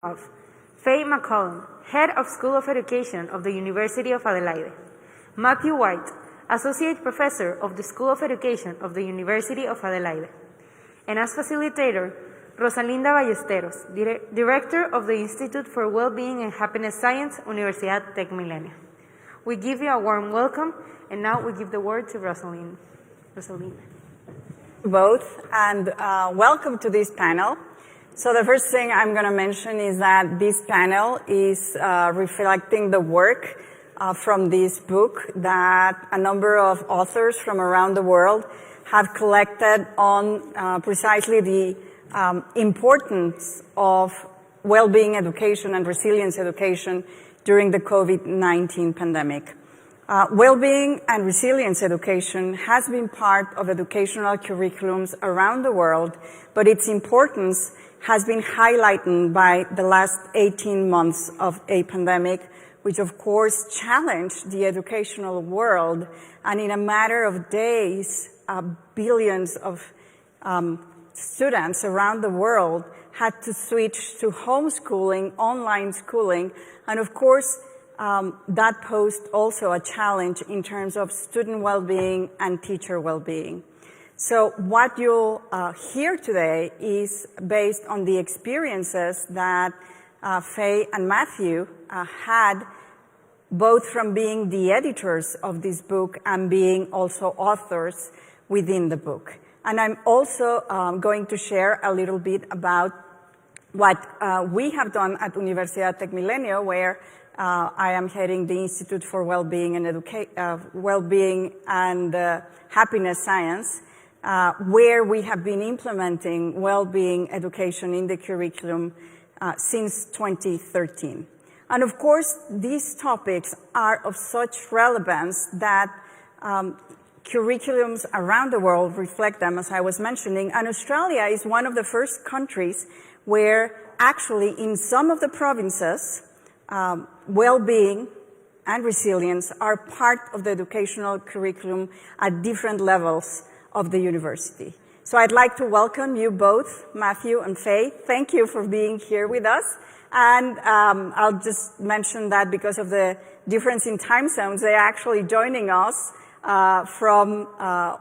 of Faye McCollum, Head of School of Education of the University of Adelaide, Matthew White, Associate Professor of the School of Education of the University of Adelaide, and as facilitator, Rosalinda Ballesteros, Director of the Institute for Wellbeing and Happiness Science, Universidad Tec Milenio. We give you a warm welcome, and now we give the word to Rosalinda. Both, and welcome to this panel. So the first thing I'm going to mention is that this panel is reflecting the work from this book that a number of authors from around the world have collected on precisely the importance of well-being education and resilience education during the COVID-19 pandemic. Well-being and resilience education has been part of educational curriculums around the world, but its importance has been highlighted by the last 18 months of a pandemic, which of course challenged the educational world, and in a matter of days, billions of students around the world had to switch to homeschooling, online schooling, and of course, that posed also a challenge in terms of student well-being and teacher well-being. So what you'll hear today is based on the experiences that Faye and Matthew had, both from being the editors of this book and being also authors within the book. And I'm also going to share a little bit about what we have done at Universidad Tec Milenio, where I am heading the Institute for Wellbeing and Happiness Science, where we have been implementing well-being education in the curriculum since 2013. And of course, these topics are of such relevance that curriculums around the world reflect them, as I was mentioning, and Australia is one of the first countries where actually in some of the provinces, well-being and resilience are part of the educational curriculum at different levels of the university. So I'd like to welcome you both, Matthew and Faye. Thank you for being here with us. And I'll just mention that because of the difference in time zones, they're actually joining us from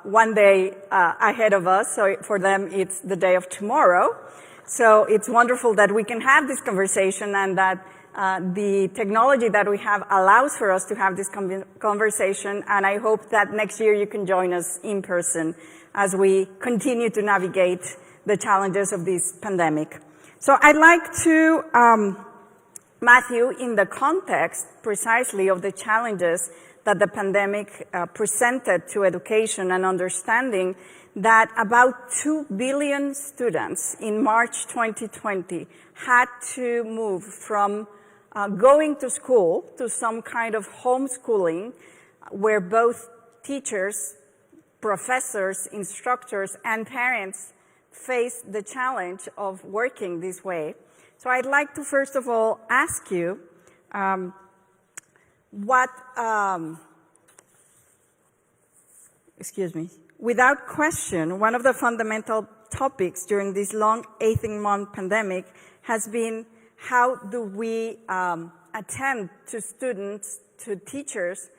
one day ahead of us. So for them, it's the day of tomorrow. So it's wonderful that we can have this conversation and that the technology that we have allows for us to have this conversation, and I hope that next year you can join us in person as we continue to navigate the challenges of this pandemic. So I'd like to, Matthew, in the context precisely of the challenges that the pandemic presented to education and understanding that about 2 billion students in March 2020 had to move from going to school to some kind of homeschooling where both teachers, professors, instructors, and parents face the challenge of working this way. So I'd like to first of all ask you without question, one of the fundamental topics during this long 18-month pandemic has been how do we attend to students, to teachers,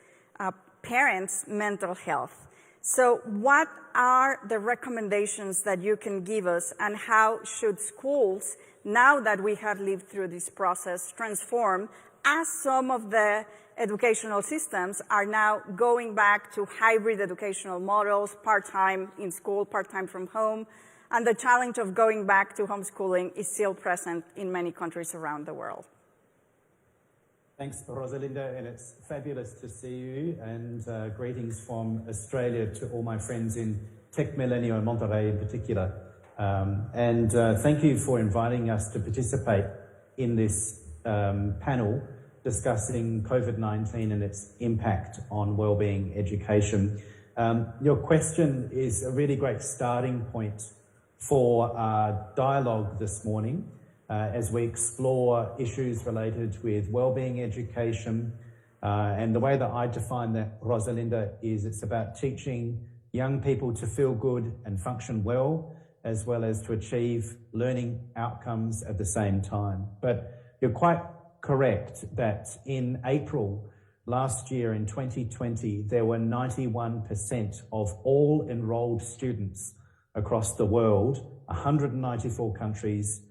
parents' mental health. So what are the recommendations that you can give us, and how should schools, now that we have lived through this process, transform as some of the educational systems are now going back to hybrid educational models, part-time in school, part-time from home, and the challenge of going back to homeschooling is still present in many countries around the world. Thanks, Rosalinda, and it's fabulous to see you, and greetings from Australia to all my friends in Tec Milenio and Monterrey in particular. Thank you for inviting us to participate in this panel discussing COVID-19 and its impact on wellbeing education. Your question is a really great starting point for our dialogue this morning as we explore issues related with wellbeing education. And the way that I define that, Rosalinda, is it's about teaching young people to feel good and function well, as well as to achieve learning outcomes at the same time. But you're quite correct that in April last year, in 2020, there were 91% of all enrolled students across the world, 194 countries,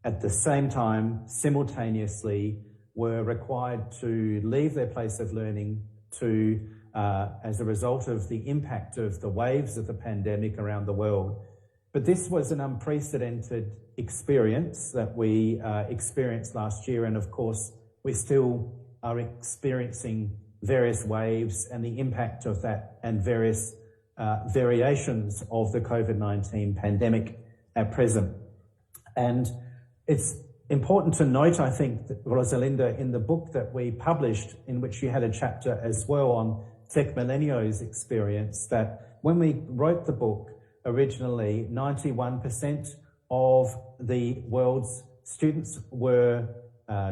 at the same time, simultaneously, were required to leave their place of learning to, as a result of the impact of the waves of the pandemic around the world. But this was an unprecedented experience that we experienced last year, and of course, we still are experiencing various waves and the impact of that and various variations of the COVID-19 pandemic at present. And it's important to note, I think, that Rosalinda, in the book that we published, in which you had a chapter as well on Tech Millennials' experience, that when we wrote the book, originally 91% of the world's students were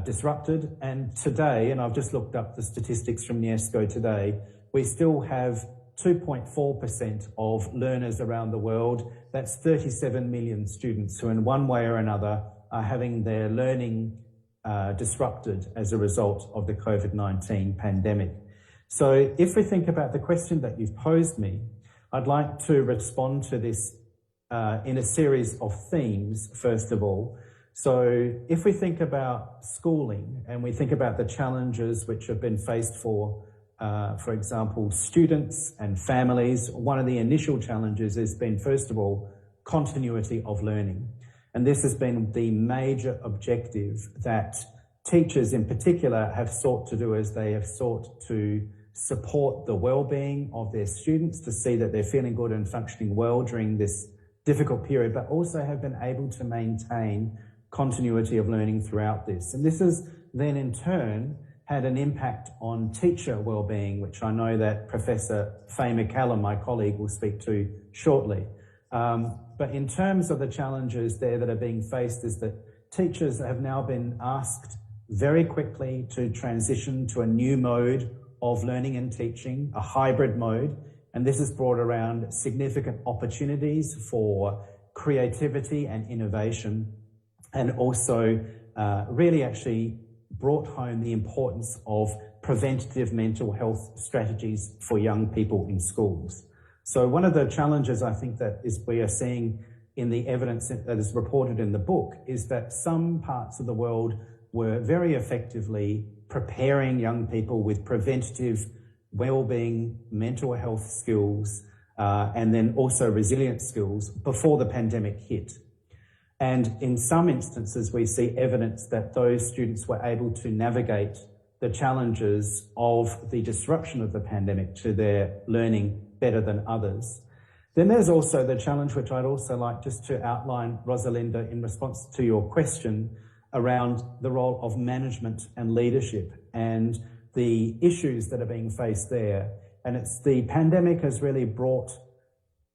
disrupted, and today, and I've just looked up the statistics from UNESCO today, we still have 2.4% of learners around the world. That's 37 million students who in one way or another are having their learning disrupted as a result of the COVID-19 pandemic. So if we think about the question that you've posed me, I'd like to respond to this in a series of themes, first of all. So if we think about schooling and we think about the challenges which have been faced for example, students and families, one of the initial challenges has been, first of all, continuity of learning. And this has been the major objective that teachers in particular have sought to do, as they have sought to support the well-being of their students, to see that they're feeling good and functioning well during this difficult period, but also have been able to maintain continuity of learning throughout this. And this has then in turn had an impact on teacher well-being, which I know that Professor Faye McCallum, my colleague, will speak to shortly. But in terms of the challenges there that are being faced, is that teachers have now been asked very quickly to transition to a new mode of learning and teaching, a hybrid mode, and this has brought around significant opportunities for creativity and innovation, and also really actually brought home the importance of preventative mental health strategies for young people in schools. So one of the challenges I think that we are seeing in the evidence that is reported in the book is that some parts of the world were very effectively preparing young people with preventative well-being, mental health skills, and then also resilience skills before the pandemic hit. And in some instances, we see evidence that those students were able to navigate the challenges of the disruption of the pandemic to their learning better than others. Then there's also the challenge, which I'd also like just to outline, Rosalinda, in response to your question around the role of management and leadership and the issues that are being faced there. And it's the pandemic has really brought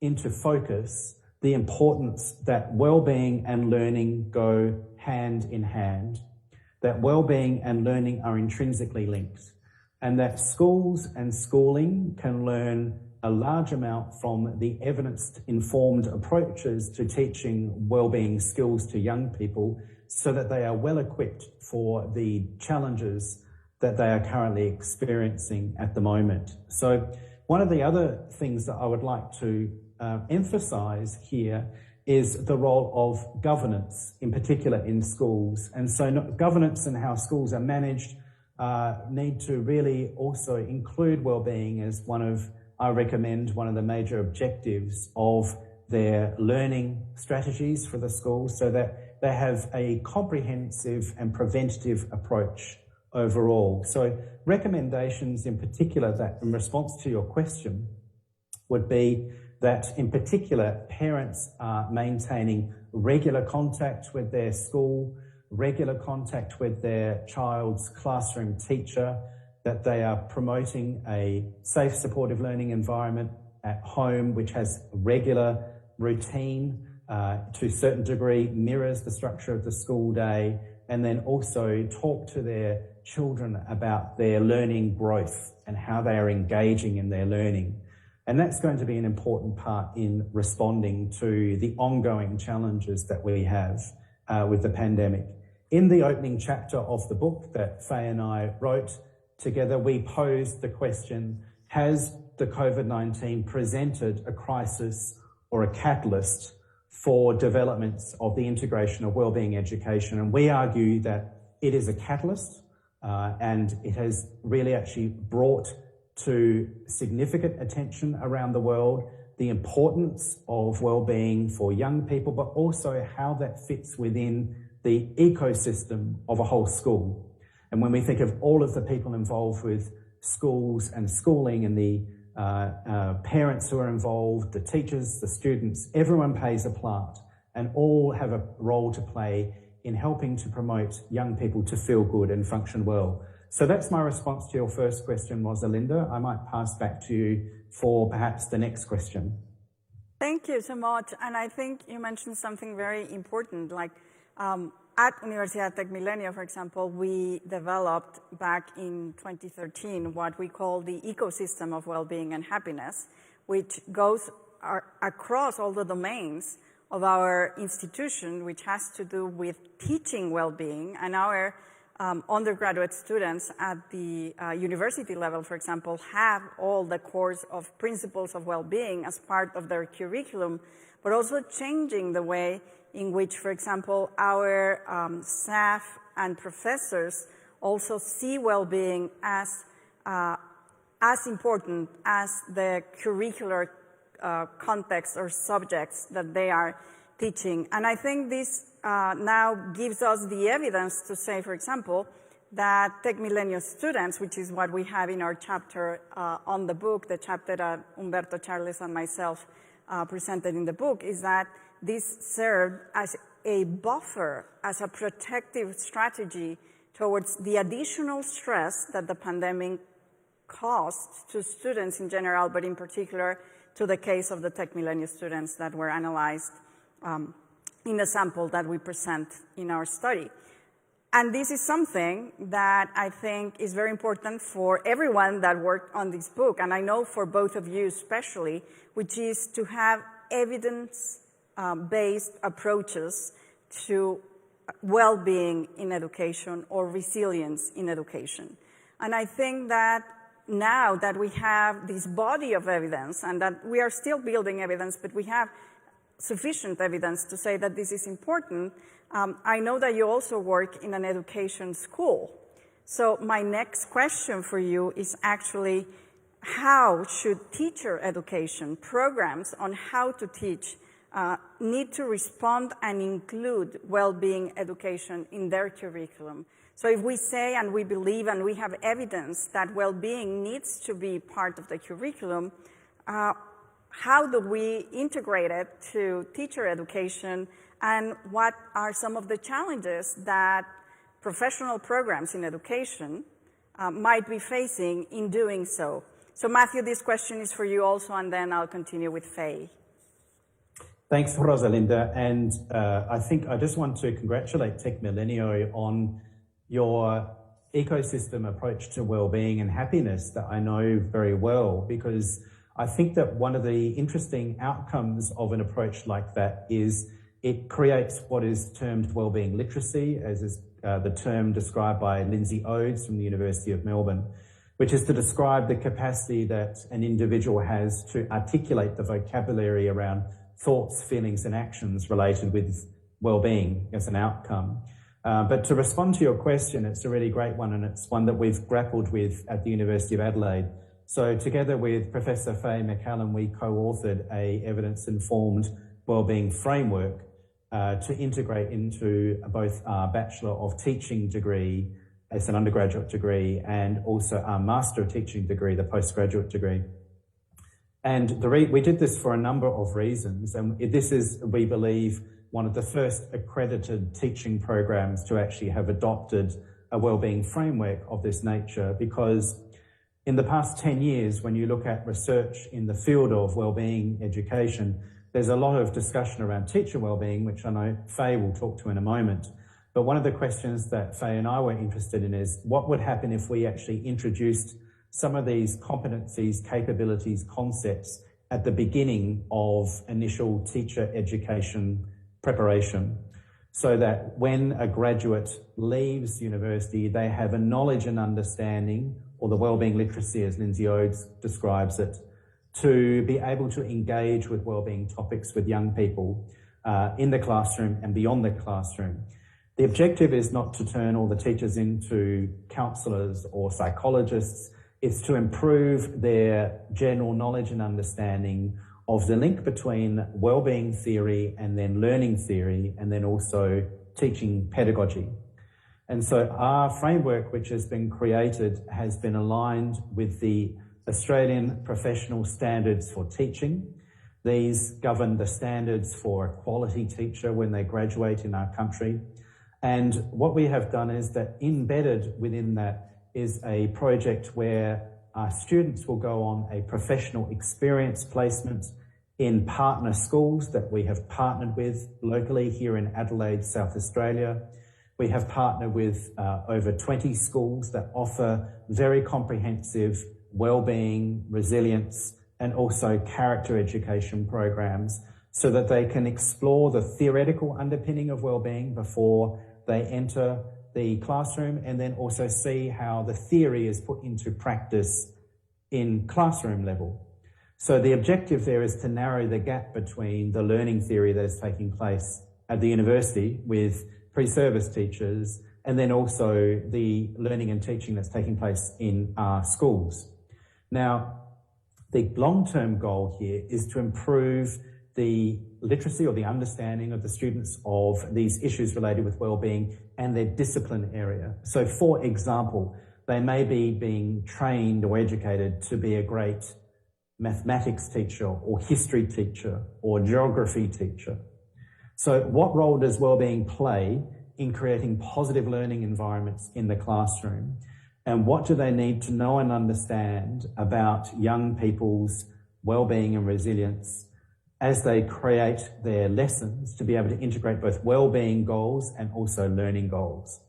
into focus the importance that well-being and learning go hand in hand, that well-being and learning are intrinsically linked, and that schools and schooling can learn a large amount from the evidence-informed approaches to teaching well-being skills to young people so that they are well equipped for the challenges that they are currently experiencing at the moment. So one of the other things that I would like to emphasize here is the role of governance, in particular in schools. And so governance and how schools are managed need to really also include well-being as I recommend one of the major objectives of their learning strategies for the schools, so that they have a comprehensive and preventative approach overall. So recommendations in particular that in response to your question would be that in particular parents are maintaining regular contact with their school, regular contact with their child's classroom teacher, that they are promoting a safe, supportive learning environment at home, which has regular routine, to a certain degree mirrors the structure of the school day, and then also talk to their children about their learning growth and how they are engaging in their learning. And that's going to be an important part in responding to the ongoing challenges that we have with the pandemic. In the opening chapter of the book that Faye and I wrote together, we posed the question, has the COVID-19 presented a crisis or a catalyst for developments of the integration of wellbeing education? And we argue that it is a catalyst and it has really actually brought to significant attention around the world the importance of wellbeing for young people, but also how that fits within the ecosystem of a whole school. And when we think of all of the people involved with schools and schooling and the parents who are involved, the teachers, the students, everyone plays a part and all have a role to play in helping to promote young people to feel good and function well. So that's my response to your first question, Rosalinda. I might pass back to you for perhaps the next question. Thank you so much. And I think you mentioned something very important, like at Universidad Tech Milenio, for example, we developed back in 2013 what we call the ecosystem of well-being and happiness, which goes across all the domains of our institution, which has to do with teaching well-being. And our undergraduate students at the university level, for example, have all the course of principles of well-being as part of their curriculum, but also changing the way in which, for example, our staff and professors also see well-being as important as the curricular context or subjects that they are teaching. And I think this now gives us the evidence to say, for example, that Tech Milenio students, which is what we have in our chapter on the book, the chapter that Humberto, Charles, and myself presented in the book, is that this served as a buffer, as a protective strategy towards the additional stress that the pandemic caused to students in general, but in particular to the case of the Tech Milenio students that were analyzed in the sample that we present in our study. And this is something that I think is very important for everyone that worked on this book, and I know for both of you especially, which is to have evidence-based approaches to well-being in education or resilience in education. And I think that now that we have this body of evidence, and that we are still building evidence, but we have sufficient evidence to say that this is important, I know that you also work in an education school. So my next question for you is actually, how should teacher education programs on how to teach need to respond and include well-being education in their curriculum? So if we say and we believe and we have evidence that well-being needs to be part of the curriculum, how do we integrate it to teacher education, and what are some of the challenges that professional programs in education might be facing in doing so? So Matthew, this question is for you also, and then I'll continue with Faye. Thanks, Rosalinda. And I think I just want to congratulate Tech Milenio on your ecosystem approach to well-being and happiness that I know very well, because I think that one of the interesting outcomes of an approach like that is it creates what is termed well-being literacy, as is the term described by Lindsay Odes from the University of Melbourne, which is to describe the capacity that an individual has to articulate the vocabulary around thoughts, feelings, and actions related with well-being as an outcome. But to respond to your question, it's a really great one, and it's one that we've grappled with at the University of Adelaide. So together with Professor Faye McCallum, we co-authored a evidence-informed wellbeing framework to integrate into both our Bachelor of Teaching degree as an undergraduate degree and also our Master of Teaching degree, the postgraduate degree. And we did this for a number of reasons, and this is, we believe, one of the first accredited teaching programs to actually have adopted a wellbeing framework of this nature, because in the past 10 years, when you look at research in the field of wellbeing education, there's a lot of discussion around teacher wellbeing, which I know Faye will talk to in a moment. But one of the questions that Faye and I were interested in is what would happen if we actually introduced some of these competencies, capabilities, concepts at the beginning of initial teacher education preparation, so that when a graduate leaves university, they have a knowledge and understanding, or the wellbeing literacy as Lindsay Odes describes it, to be able to engage with wellbeing topics with young people in the classroom and beyond the classroom. The objective is not to turn all the teachers into counsellors or psychologists. It's to improve their general knowledge and understanding of the link between wellbeing theory and then learning theory, and then also teaching pedagogy. And so our framework, which has been created, has been aligned with the Australian Professional Standards for Teaching. These govern the standards for a quality teacher when they graduate in our country. And what we have done is that embedded within that is a project where our students will go on a professional experience placement in partner schools that we have partnered with locally here in Adelaide, South Australia. We have partnered with over 20 schools that offer very comprehensive wellbeing, resilience, and also character education programs so that they can explore the theoretical underpinning of wellbeing before they enter the classroom, and then also see how the theory is put into practice in classroom level. So the objective there is to narrow the gap between the learning theory that is taking place at the university with pre-service teachers, and then also the learning and teaching that's taking place in our schools. Now, the long-term goal here is to improve the literacy or the understanding of the students of these issues related with wellbeing and their discipline area. So, for example, they may be being trained or educated to be a great mathematics teacher or history teacher or geography teacher. So what role does wellbeing play in creating positive learning environments in the classroom? And what do they need to know and understand about young people's wellbeing and resilience as they create their lessons to be able to integrate both wellbeing goals and also learning goals?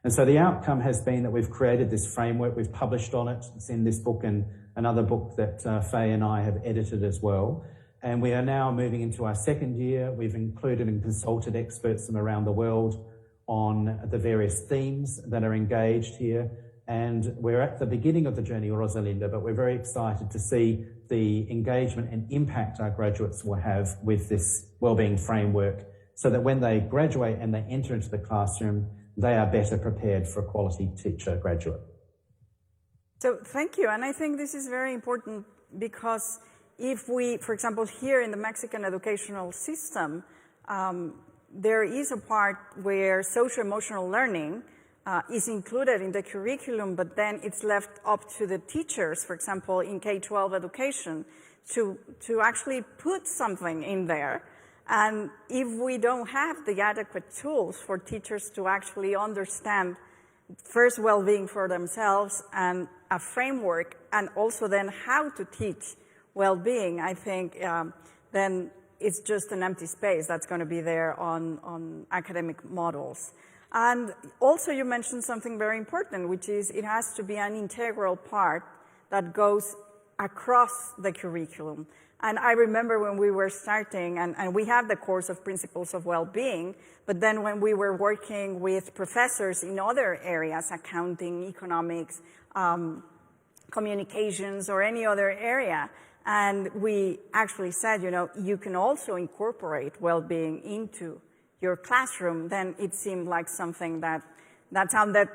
And so the outcome has been that we've created this framework, we've published on it, it's in this book and another book that Faye and I have edited as well. And we are now moving into our second year. We've included and consulted experts from around the world on the various themes that are engaged here. And we're at the beginning of the journey, Rosalinda, but we're very excited to see the engagement and impact our graduates will have with this wellbeing framework, so that when they graduate and they enter into the classroom, they are better prepared for a quality teacher graduate. So thank you, and I think this is very important because if we, for example, here in the Mexican educational system, there is a part where social-emotional learning is included in the curriculum, but then it's left up to the teachers, for example, in K-12 education, to actually put something in there. And if we don't have the adequate tools for teachers to actually understand first well-being for themselves and a framework, and also then how to teach well-being, I think then it's just an empty space that's going to be there on academic models. And also you mentioned something very important, which is it has to be an integral part that goes across the curriculum. And I remember when we were starting, and we have the course of Principles of Wellbeing, but then when we were working with professors in other areas, accounting, economics, communications, or any other area, and we actually said, you know, you can also incorporate well-being into your classroom, then it seemed like something that sounded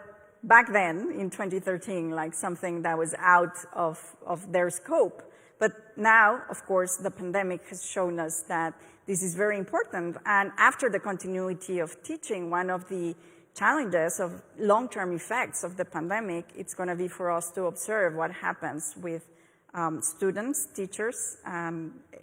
back then in 2013 like something that was out of their scope. But now, of course, the pandemic has shown us that this is very important. And after the continuity of teaching, one of the challenges of long-term effects of the pandemic, it's going to be for us to observe what happens with students, teachers,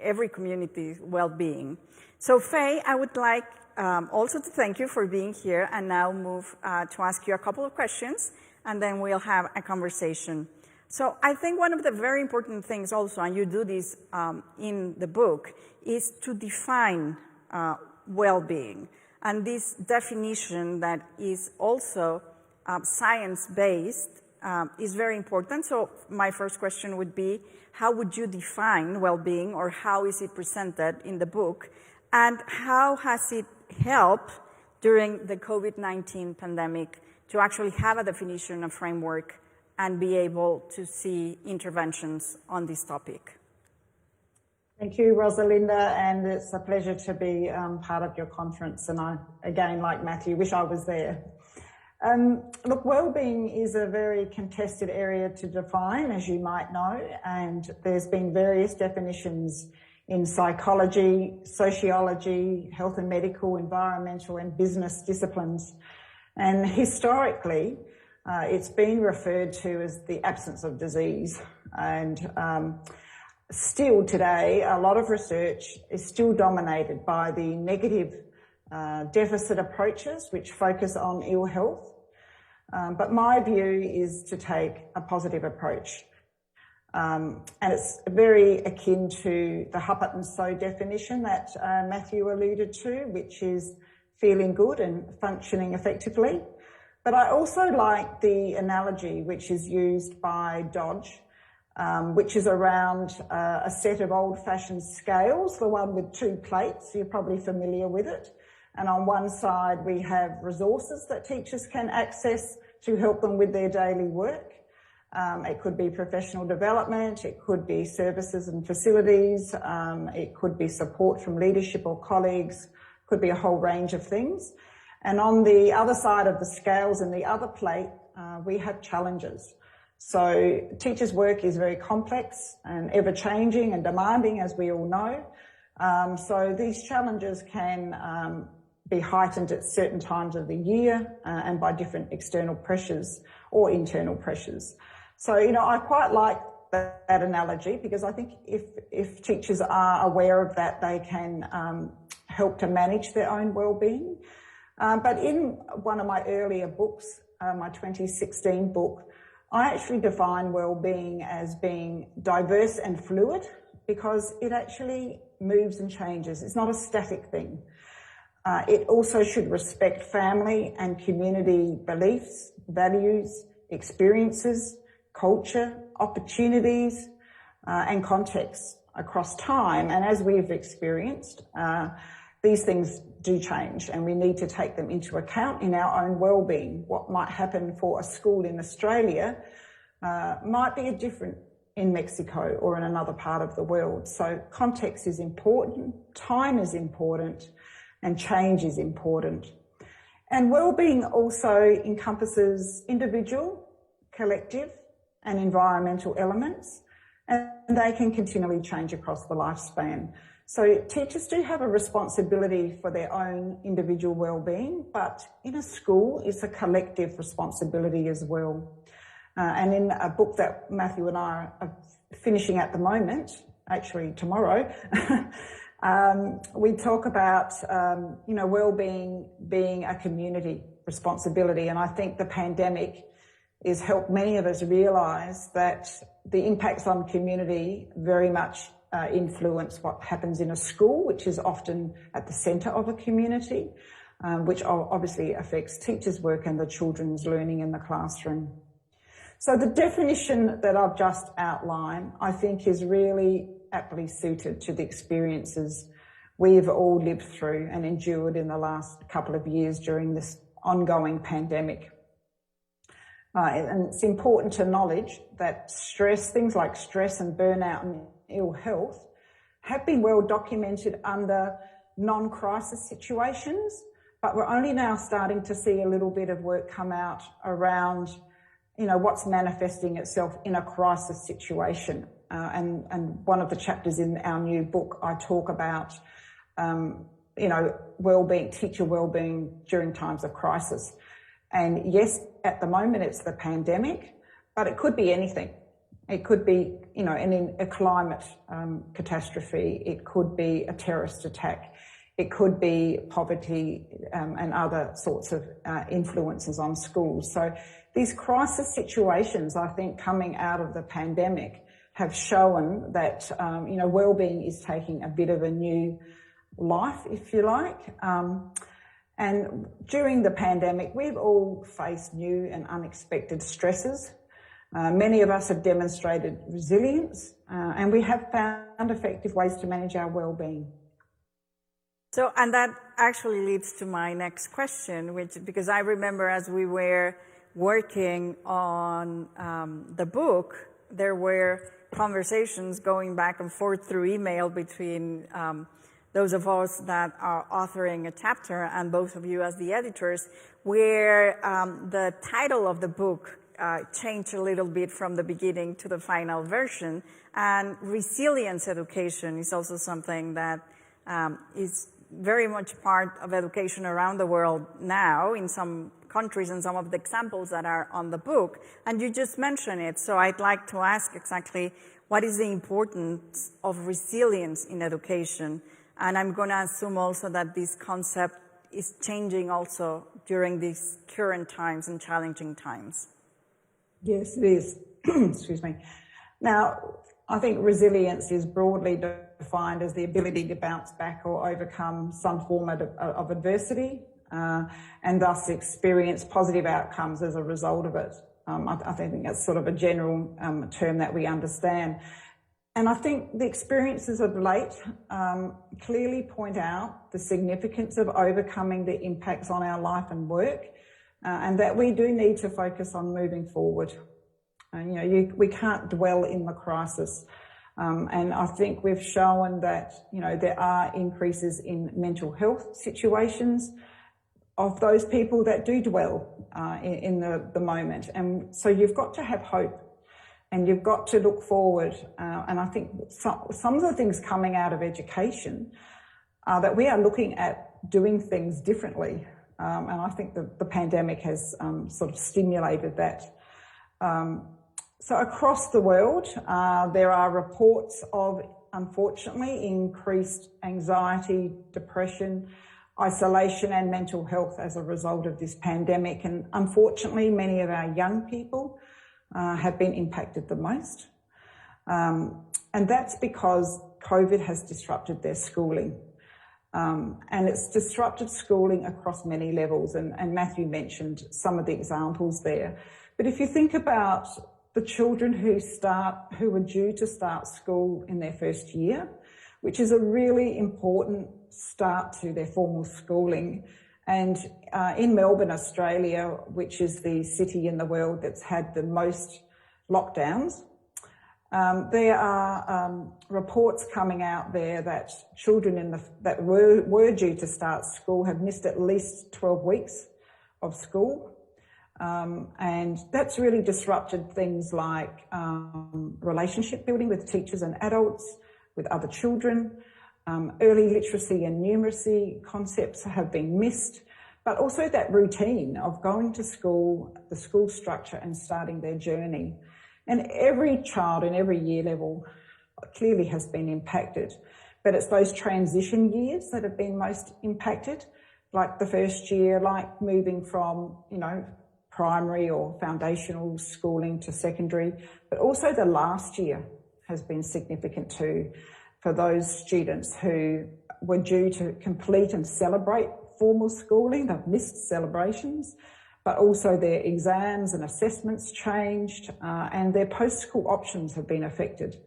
every community well-being. So Faye, I would like also to thank you for being here, and now move to ask you a couple of questions, and then we'll have a conversation. So I think one of the very important things also, and you do this in the book, is to define well-being. And this definition that is also science-based is very important. So my first question would be, how would you define well-being, or how is it presented in the book? And how has it helped during the COVID-19 pandemic to actually have a definition, a framework, and be able to see interventions on this topic? Thank you, Rosalinda, and it's a pleasure to be part of your conference. And I, again, like Matthew, wish I was there. Look, wellbeing is a very contested area to define, as you might know, and there's been various definitions in psychology, sociology, health and medical, environmental and business disciplines. And historically, it's been referred to as the absence of disease. And still today, a lot of research is still dominated by the negative deficit approaches, which focus on ill health. But my view is to take a positive approach. And it's very akin to the Huppert and So definition that Matthew alluded to, which is feeling good and functioning effectively. But I also like the analogy which is used by Dodge, which is around a set of old-fashioned scales, the one with two plates. You're probably familiar with it. And on one side, we have resources that teachers can access to help them with their daily work. It could be professional development, it could be services and facilities, it could be support from leadership or colleagues, could be a whole range of things. And on the other side of the scales in the other plate, we have challenges. So teachers' work is very complex and ever-changing and demanding, as we all know. So these challenges can be heightened at certain times of the year and by different external pressures or internal pressures. So, you know, I quite like that analogy, because I think if teachers are aware of that, they can help to manage their own well-being. But in one of my earlier books, my 2016 book, I actually define well-being as being diverse and fluid, because it actually moves and changes. It's not a static thing. It also should respect family and community beliefs, values, experiences, culture, opportunities, and contexts across time. And as we've experienced, these things do change, and we need to take them into account in our own well-being. What might happen for a school in Australia might be different in Mexico or in another part of the world. So context is important, time is important, and change is important. And well-being also encompasses individual, collective, and environmental elements, and they can continually change across the lifespan. So teachers do have a responsibility for their own individual well-being, but in a school, it's a collective responsibility as well. And in a book that Matthew and I are finishing at the moment, actually tomorrow, we talk about, you know, well-being being a community responsibility. And I think the pandemic has helped many of us realise that the impacts on community very much influence what happens in a school, which is often at the centre of a community, which obviously affects teachers' work and the children's learning in the classroom. So the definition that I've just outlined, I think, is really aptly suited to the experiences we've all lived through and endured in the last couple of years during this ongoing pandemic. And it's important to acknowledge that stress, things like stress and burnout and ill health, have been well documented under non-crisis situations, but we're only now starting to see a little bit of work come out around, you know, what's manifesting itself in a crisis situation. And one of the chapters in our new book, I talk about, you know, well-being, teacher well-being during times of crisis. And yes, at the moment it's the pandemic, but it could be anything. It could be, you know, a climate catastrophe. It could be a terrorist attack. It could be poverty and other sorts of influences on schools. So these crisis situations, I think, coming out of the pandemic have shown that, you know, well-being is taking a bit of a new life, if you like. And during the pandemic, we've all faced new and unexpected stresses. Many of us have demonstrated resilience, and we have found effective ways to manage our well-being. So, and that actually leads to my next question, because I remember as we were working on the book, there were conversations going back and forth through email between those of us that are authoring a chapter and both of you as the editors, where the title of the book changed a little bit from the beginning to the final version. And resilience education is also something that is very much part of education around the world now in some countries and some of the examples that are on the book. And you just mentioned it, so I'd like to ask exactly what is the importance of resilience in education? And I'm going to assume also that this concept is changing also during these current times and challenging times. Yes, it is. Excuse me. Now, I think resilience is broadly defined as the ability to bounce back or overcome some form of adversity and thus experience positive outcomes as a result of it. I think that's sort of a general term that we understand. And I think the experiences of late clearly point out the significance of overcoming the impacts on our life and work, and that we do need to focus on moving forward. We can't dwell in the crisis. And I think we've shown that, there are increases in mental health situations of those people that do dwell in the moment. And so you've got to have hope and you've got to look forward. And I think some of the things coming out of education are that we are looking at doing things differently. And I think the pandemic has sort of stimulated that. So across the world, there are reports of, unfortunately, increased anxiety, depression, isolation and mental health as a result of this pandemic. And unfortunately, many of our young people have been impacted the most. And that's because COVID has disrupted their schooling. And it's disrupted schooling across many levels. And Matthew mentioned some of the examples there. But if you think about the children who were due to start school in their first year, which is a really important start to their formal schooling. And in Melbourne, Australia, which is the city in the world that's had the most lockdowns, there are reports coming out there that children that were due to start school have missed at least 12 weeks of school. And that's really disrupted things like relationship building with teachers and adults, with other children. Early literacy and numeracy concepts have been missed, but also that routine of going to school, the school structure and starting their journey. And every child in every year level clearly has been impacted, but it's those transition years that have been most impacted, like the first year, like moving from, primary or foundational schooling to secondary, but also the last year has been significant too for those students who were due to complete and celebrate formal schooling. They've missed celebrations, but also their exams and assessments changed, and their post-school options have been affected.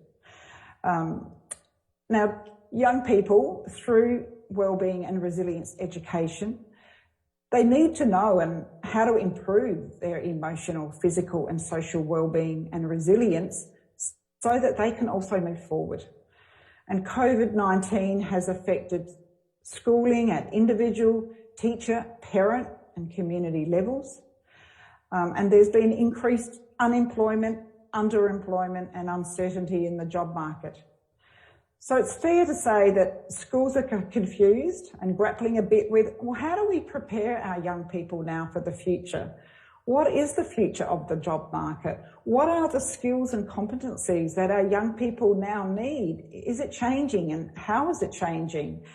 Now, young people, through Wellbeing and Resilience Education, they need to know how to improve their emotional, physical and social wellbeing and resilience so that they can also move forward. And COVID-19 has affected schooling at individual, teacher, parent and community levels. And there's been increased unemployment, underemployment and uncertainty in the job market. So it's fair to say that schools are confused and grappling a bit with, well, how do we prepare our young people now for the future? What is the future of the job market? What are the skills and competencies that our young people now need? Is it changing and how is it changing?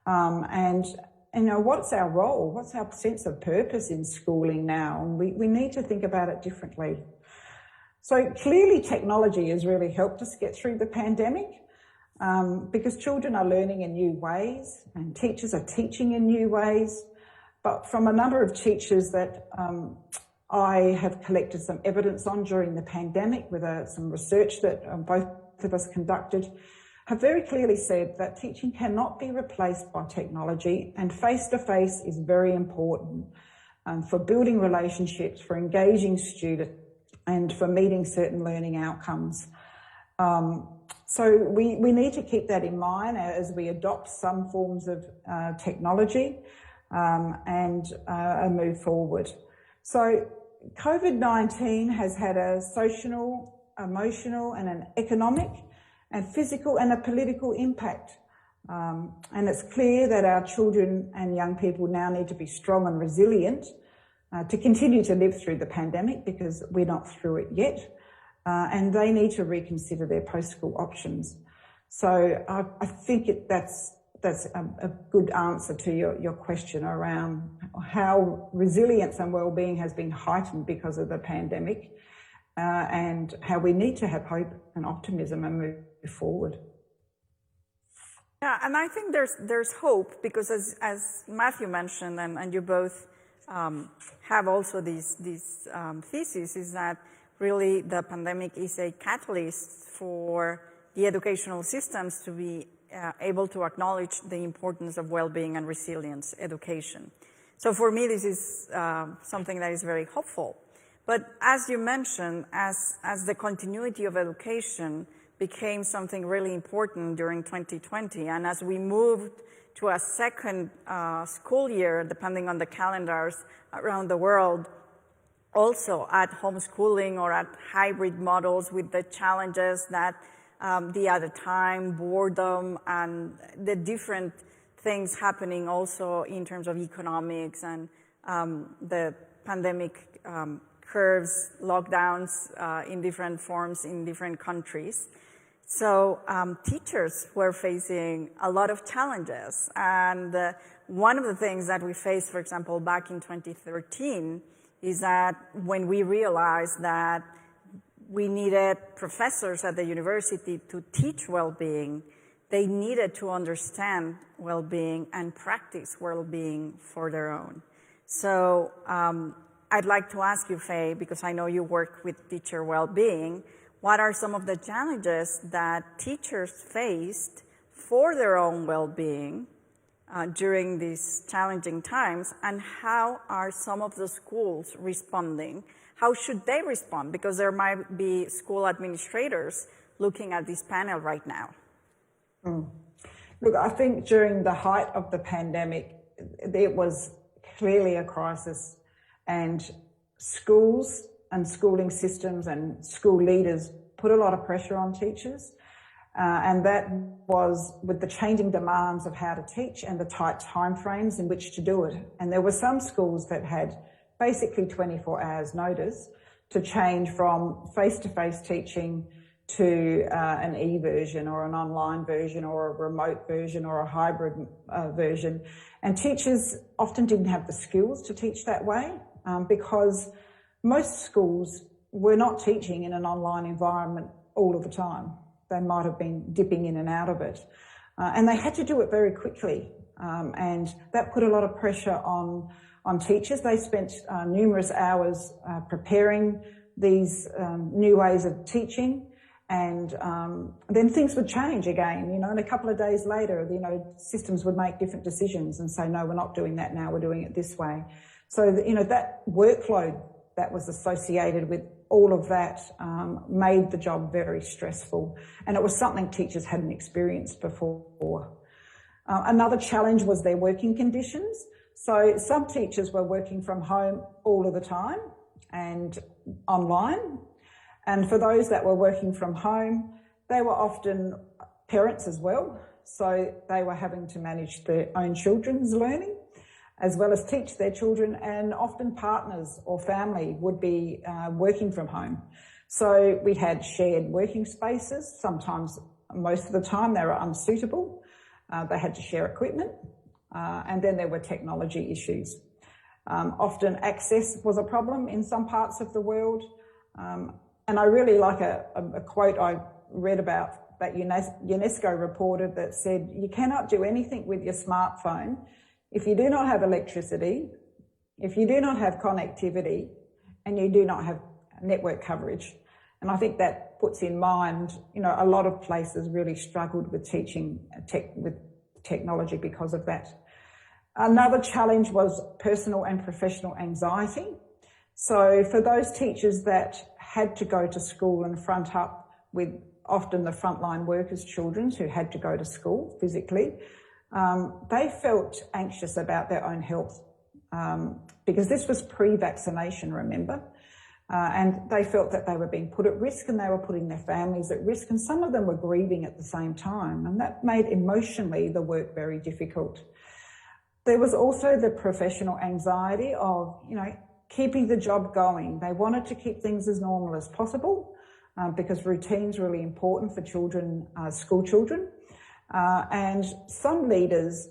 And what's our role? What's our sense of purpose in schooling now? And we need to think about it differently. So clearly technology has really helped us get through the pandemic. Because children are learning in new ways and teachers are teaching in new ways. But from a number of teachers that I have collected some evidence on during the pandemic with some research that both of us conducted, have very clearly said that teaching cannot be replaced by technology, and face-to-face is very important for building relationships, for engaging students, and for meeting certain learning outcomes. So we need to keep that in mind as we adopt some forms of technology and move forward. So COVID-19 has had a social, emotional, and an economic and physical and a political impact. And it's clear that our children and young people now need to be strong and resilient to continue to live through the pandemic, because we're not through it yet. And they need to reconsider their post-school options. So I think that's a good answer to your question around how resilience and wellbeing has been heightened because of the pandemic, and how we need to have hope and optimism and move forward. Yeah, and I think there's hope, because as Matthew mentioned, and you both have also these theses, is that really the pandemic is a catalyst for the educational systems to be able to acknowledge the importance of well-being and resilience education. So for me, this is something that is very hopeful. But as you mentioned, as the continuity of education became something really important during 2020, and as we moved to a second school year, depending on the calendars around the world, also at homeschooling or at hybrid models with the challenges that the other time, boredom, and the different things happening also in terms of economics and the pandemic curves, lockdowns in different forms in different countries. So teachers were facing a lot of challenges. And one of the things that we faced, for example, back in 2013, is that when we realized that we needed professors at the university to teach well-being, they needed to understand well-being and practice well-being for their own. So I'd like to ask you, Faye, because I know you work with teacher well-being, what are some of the challenges that teachers faced for their own well-being during these challenging times, and how are some of the schools responding? How should they respond? Because there might be school administrators looking at this panel right now. Look, I think during the height of the pandemic, it was clearly a crisis, and schools and schooling systems and school leaders put a lot of pressure on teachers. And that was with the changing demands of how to teach and the tight timeframes in which to do it. And there were some schools that had basically 24 hours notice to change from face-to-face teaching to an e-version or an online version or a remote version or a hybrid version. And teachers often didn't have the skills to teach that way because most schools were not teaching in an online environment all of the time. They might have been dipping in and out of it. And they had to do it very quickly. And that put a lot of pressure on teachers. They spent numerous hours preparing these new ways of teaching. And then things would change again, and a couple of days later, systems would make different decisions and say, no, we're not doing that now, we're doing it this way. So, that workload that was associated with all of that made the job very stressful. And it was something teachers hadn't experienced before. Another challenge was their working conditions. So some teachers were working from home all of the time and online. And for those that were working from home, they were often parents as well. So they were having to manage their own children's learning as well as teach their children, and often partners or family would be working from home. So we had shared working spaces. Sometimes, most of the time, they were unsuitable. They had to share equipment. And then there were technology issues. Often access was a problem in some parts of the world. And I really like a quote I read about that UNESCO reported that said, you cannot do anything with your smartphone if you do not have electricity, if you do not have connectivity, and you do not have network coverage. And I think that puts in mind, you know, a lot of places really struggled with teaching with technology because of that. Another challenge was personal and professional anxiety. So for those teachers that had to go to school and front up with often the frontline workers' children who had to go to school physically, they felt anxious about their own health because this was pre-vaccination, remember? And they felt that they were being put at risk and they were putting their families at risk, and some of them were grieving at the same time, and that made emotionally the work very difficult. There was also the professional anxiety of, you know, keeping the job going. They wanted to keep things as normal as possible because routine's really important for children, school children. And some leaders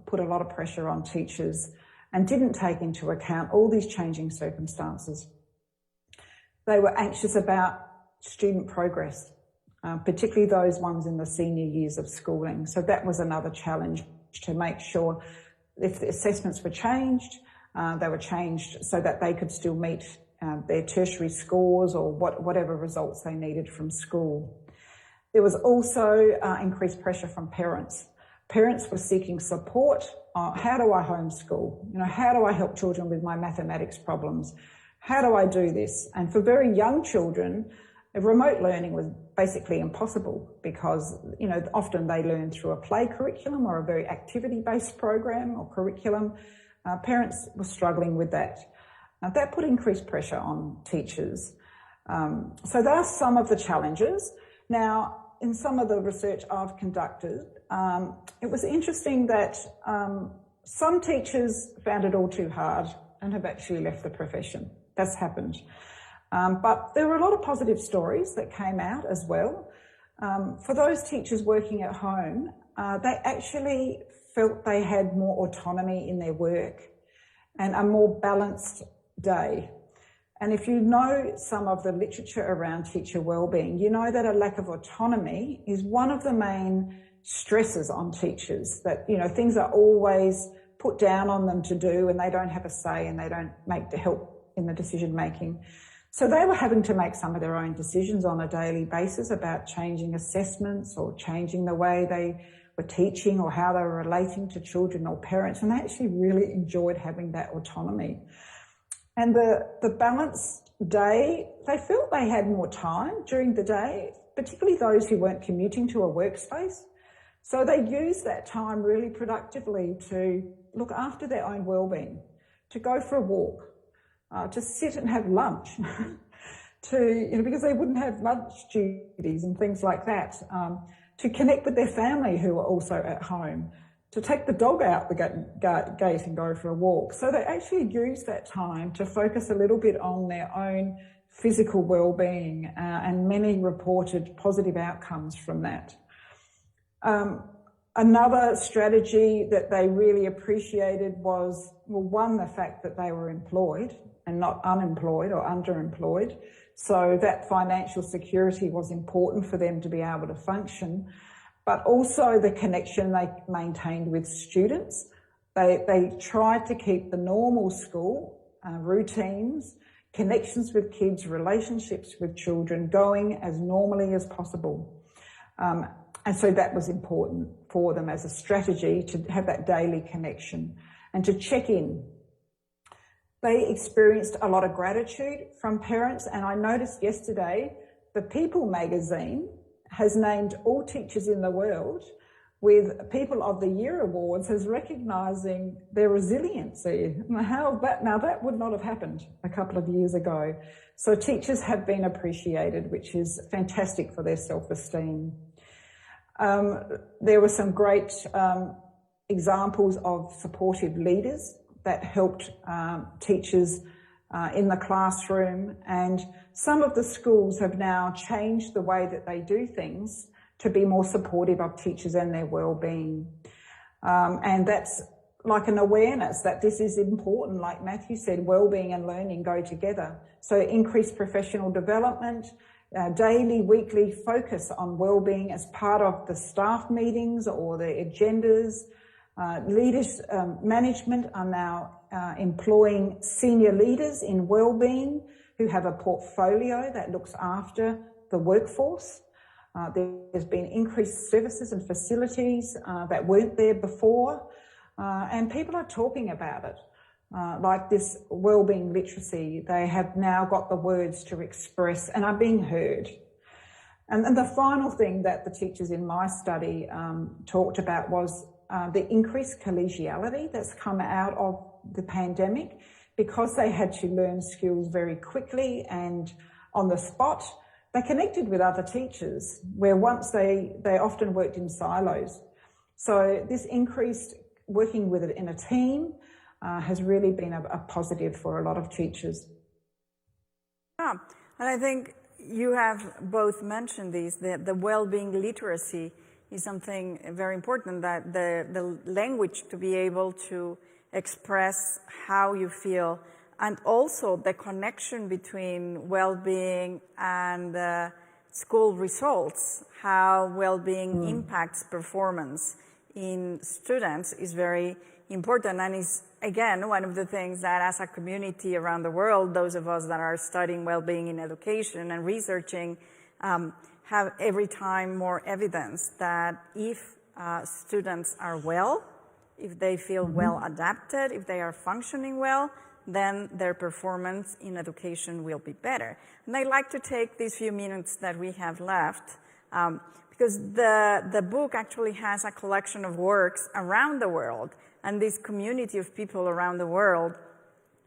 put a lot of pressure on teachers and didn't take into account all these changing circumstances. They were anxious about student progress, particularly those ones in the senior years of schooling. So that was another challenge, to make sure if the assessments were changed, they were changed so that they could still meet their tertiary scores or whatever results they needed from school. There was also increased pressure from parents. Parents were seeking support. How do I homeschool? You know, how do I help children with my mathematics problems? How do I do this? And for very young children, remote learning was basically impossible because, you know, often they learn through a play curriculum or a very activity-based program or curriculum. Parents were struggling with that. That put increased pressure on teachers. So there are some of the challenges. Now, in some of the research I've conducted, it was interesting that some teachers found it all too hard and have actually left the profession. That's happened. But there were a lot of positive stories that came out as well. For those teachers working at home, they actually felt they had more autonomy in their work and a more balanced day. And if you know some of the literature around teacher wellbeing, you know that a lack of autonomy is one of the main stresses on teachers, that, you know, things are always put down on them to do and they don't have a say and they don't make the help in the decision making. So they were having to make some of their own decisions on a daily basis about changing assessments or changing the way they were teaching or how they were relating to children or parents, and they actually really enjoyed having that autonomy. And the balanced day, they felt they had more time during the day, particularly those who weren't commuting to a workspace. So they used that time really productively to look after their own wellbeing, to go for a walk, to sit and have lunch, because they wouldn't have lunch duties and things like that, to connect with their family who were also at home, to take the dog out the gate and go for a walk. So they actually used that time to focus a little bit on their own physical well-being, and many reported positive outcomes from that. Another strategy that they really appreciated was, well, one, the fact that they were employed and not unemployed or underemployed. So that financial security was important for them to be able to function, but also the connection they maintained with students. They tried to keep the normal school routines, connections with kids, relationships with children going as normally as possible. And so that was important for them as a strategy to have that daily connection and to check in. They experienced a lot of gratitude from parents, and I noticed yesterday the People magazine has named all teachers in the world with People of the Year awards as recognising their resiliency. Now that would not have happened a couple of years ago. So teachers have been appreciated, which is fantastic for their self-esteem. There were some great examples of supportive leaders that helped teachers in the classroom, and some of the schools have now changed the way that they do things to be more supportive of teachers and their well-being. And that's like an awareness that this is important. Like Matthew said, well-being and learning go together. So increased professional development, daily, weekly focus on well-being as part of the staff meetings or the agendas. Leaders, management are now employing senior leaders in well-being who have a portfolio that looks after the workforce. There's been increased services and facilities that weren't there before, and people are talking about it. Like this wellbeing literacy, they have now got the words to express and are being heard. And the final thing that the teachers in my study talked about was the increased collegiality that's come out of the pandemic, because they had to learn skills very quickly and on the spot. They connected with other teachers, where once they often worked in silos. So this increased working with it in a team has really been a positive for a lot of teachers. Yeah, and I think you have both mentioned these, the well-being literacy is something very important, that the language to be able to express how you feel, and also the connection between well-being and school results, how well-being impacts performance in students is very important, and is, again, one of the things that as a community around the world, those of us that are studying well-being in education and researching have every time more evidence that if students are well, if they feel well adapted, if they are functioning well, then their performance in education will be better. And I'd like to take these few minutes that we have left, because the book actually has a collection of works around the world, and this community of people around the world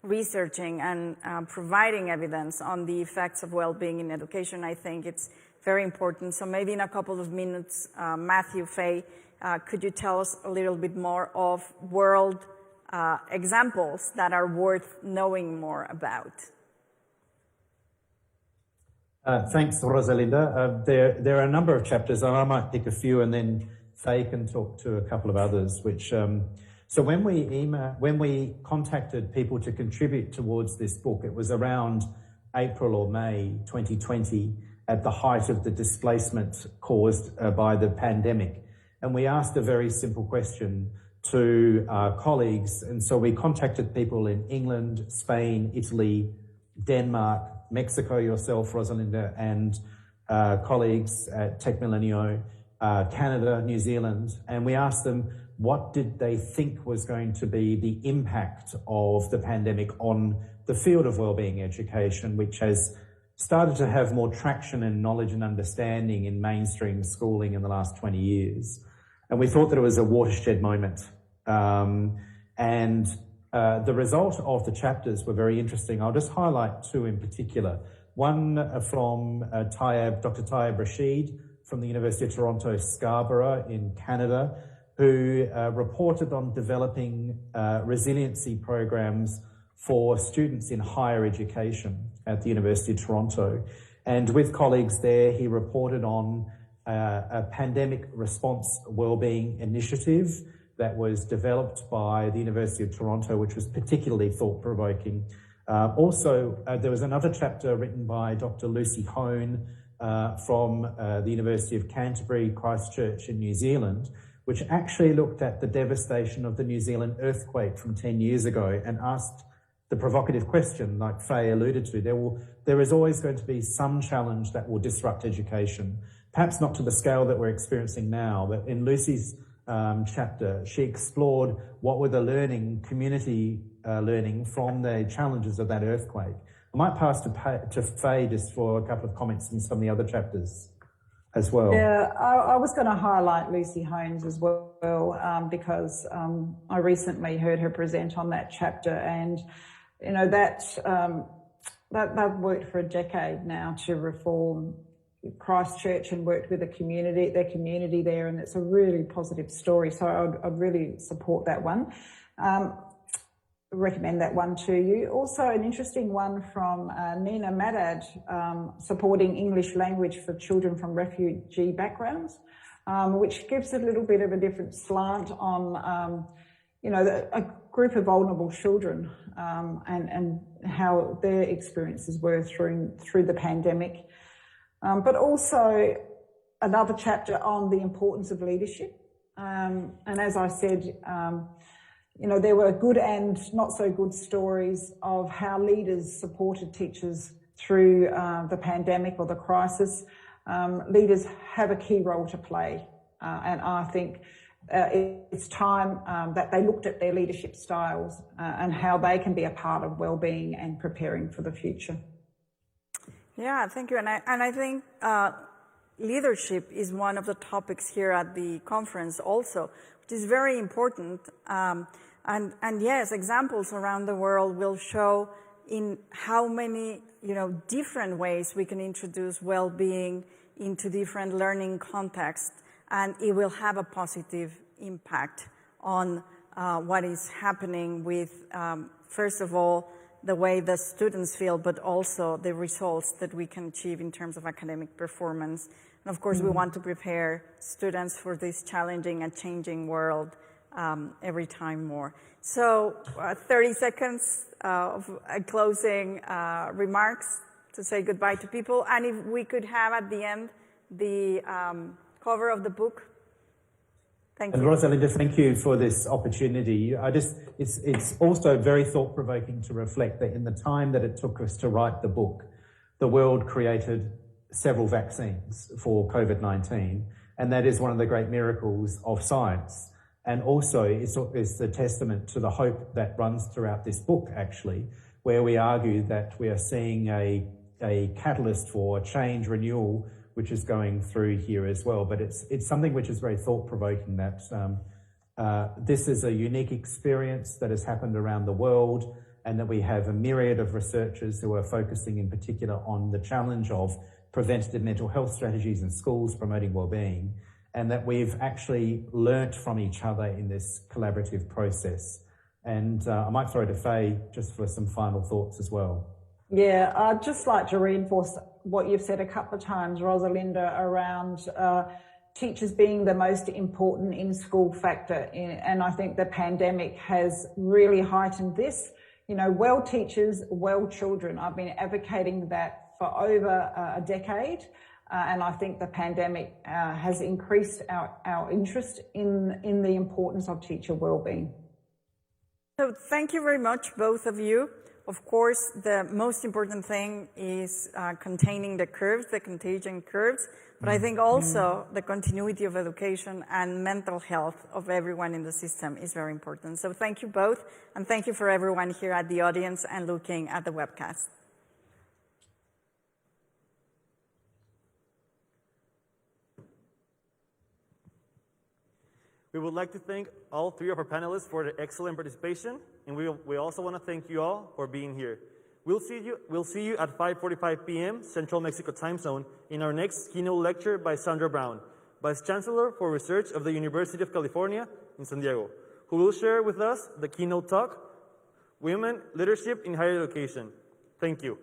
researching and providing evidence on the effects of well-being in education. I think it's very important. So maybe in a couple of minutes, Matthew, Faye, could you tell us a little bit more of world examples that are worth knowing more about? Thanks, Rosalinda. There are a number of chapters, and I might pick a few, and then Faye can talk to a couple of others. Which so when we contacted people to contribute towards this book, it was around April or May 2020, at the height of the displacement caused by the pandemic, and we asked a very simple question to our colleagues. And so we contacted people in England, Spain, Italy, Denmark, Mexico, yourself, Rosalinda, and colleagues at Tech Milenio, Canada, New Zealand, and we asked them what did they think was going to be the impact of the pandemic on the field of wellbeing education, which has started to have more traction and knowledge and understanding in mainstream schooling in the last 20 years. And we thought that it was a watershed moment. The result of the chapters were very interesting. I'll just highlight two in particular. One from Dr. Tayyab Rashid from the University of Toronto, Scarborough in Canada, who reported on developing resiliency programs for students in higher education at the University of Toronto. And with colleagues there, he reported on a pandemic response wellbeing initiative that was developed by the University of Toronto, which was particularly thought-provoking. Also, there was another chapter written by Dr. Lucy Hone from the University of Canterbury, Christchurch in New Zealand, which actually looked at the devastation of the New Zealand earthquake from 10 years ago and asked the provocative question, like Faye alluded to. There is always going to be some challenge that will disrupt education, perhaps not to the scale that we're experiencing now, but in Lucy's chapter, she explored what were the community learning from the challenges of that earthquake. I might pass to Faye just for a couple of comments in some of the other chapters as well. Yeah, I was going to highlight Lucy Hones as well, because I recently heard her present on that chapter, and you know that they've worked for a decade now to reform Christchurch and worked with their community there, and it's a really positive story. So I'd really support that one. Recommend that one to you. Also, an interesting one from Nina Madad, supporting English language for children from refugee backgrounds, which gives a little bit of a different slant on, a group of vulnerable children and how their experiences were through the pandemic. But also another chapter on the importance of leadership. And as I said, there were good and not so good stories of how leaders supported teachers through the pandemic or the crisis, leaders have a key role to play. And I think it's time that they looked at their leadership styles and how they can be a part of wellbeing and preparing for the future. Yeah, thank you. And I think leadership is one of the topics here at the conference also, which is very important. And yes, examples around the world will show in how many, different ways we can introduce well-being into different learning contexts, and it will have a positive impact on what is happening with, first of all, the way the students feel, but also the results that we can achieve in terms of academic performance. And of course, we want to prepare students for this challenging and changing world every time more. So 30 seconds of closing remarks to say goodbye to people. And if we could have at the end the cover of the book. Thank you. And Rosalinda, thank you for this opportunity. It's also very thought-provoking to reflect that in the time that it took us to write the book, the world created several vaccines for COVID-19, and that is one of the great miracles of science. And also, it's a testament to the hope that runs throughout this book, actually, where we argue that we are seeing a catalyst for change, renewal, which is going through here as well. But it's something which is very thought-provoking, that this is a unique experience that has happened around the world, and that we have a myriad of researchers who are focusing in particular on the challenge of preventative mental health strategies in schools promoting well-being, and that we've actually learnt from each other in this collaborative process. And I might throw to Faye just for some final thoughts as well. Yeah, I'd just like to reinforce what you've said a couple of times, Rosalinda, around teachers being the most important in-school factor. And I think the pandemic has really heightened this. Well teachers, well children. I've been advocating that for over a decade. And I think the pandemic has increased our interest in the importance of teacher wellbeing. So thank you very much, both of you. Of course, the most important thing is containing the curves, the contagion curves, but I think also the continuity of education and mental health of everyone in the system is very important. So thank you both, and thank you for everyone here at the audience and looking at the webcast. We would like to thank all three of our panelists for their excellent participation, and we also want to thank you all for being here. We'll see you at 5:45 p.m. Central Mexico time zone in our next keynote lecture by Sandra Brown, Vice Chancellor for Research of the University of California in San Diego, who will share with us the keynote talk, Women Leadership in Higher Education. Thank you.